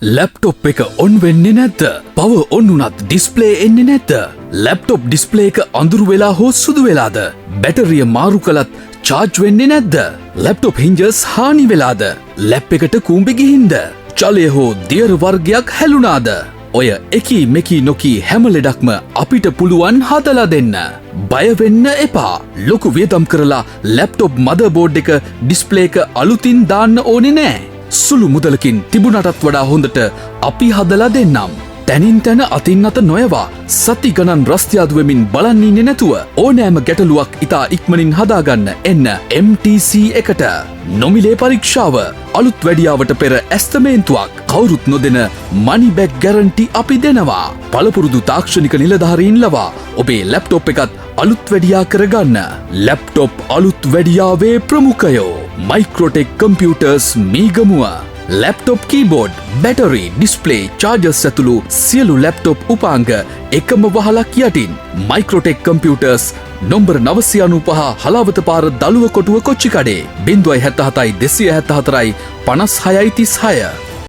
Laptop එක on වෙන්නේ නැද්ද? පවර් ඔන් වුණත් ඩිස්ප්ලේ එන්නේ නැද්ද? ලැප්ටොප් ඩිස්ප්ලේ එක අඳුරු වෙලා හෝ සුදු වෙලාද? බැටරිය මාරු කළත් චාර්ජ් වෙන්නේ නැද්ද? ලැප්ටොප් හින්ජර්ස් හානි වෙලාද? ලැප් එකට කූඹි ගිහින්ද? ජලය හෝ දියර වර්ගයක් හැලුණාද? ඔය එකී මෙකී නොකී හැම ලෙඩක්ම අපිට පුළුවන් හදලා දෙන්න. බය වෙන්න එපා. ලොකු වියදම් කරලා ලැප්ටොප් මදර්බෝඩ් එක ඩිස්ප්ලේ එක අලුතින් දාන්න ඕනේ නෑ. සුළු මුදලකින් තිබුණටත් වඩා හොඳට අපි හදලා දෙන්නම්. තැනින් තැන අතින් අත නොයවා සති ගණන් රස්තියාදු වෙමින් බලන් ඉන්නේ නැතුව ඕනෑම ගැටලුවක් ඉතා ඉක්මනින් හදාගන්න එන්න MTC එකට. නොමිලේ පරීක්ෂාව, අලුත් වැඩියාවට පෙර ඇස්තමේන්තුවක්, කවුරුත් නොදෙන මනි බැක් ගැරන්ටි අපි දෙනවා. පළපුරුදු තාක්ෂණික නිලධාරීන් ලවා ඔබේ ලැප්ටොප් එකත් අලුත් වැඩියා කරගන්න. ලැප්ටොප් අලුත් වැඩියාවේ ප්‍රමුඛයෝ Microtec computers Meegamuwa. Laptop keyboard, battery, display, chargers ඇතුළු සියලු ලැප්ටොප් උපාංග එකම වහලක් යටින්. මයික්‍රොටෙක් කම්පියුටර්ස් නොම්බර 995 හලාවත පාර දළුව කොටුව කොච්චිකඩේ 077 274 56 36.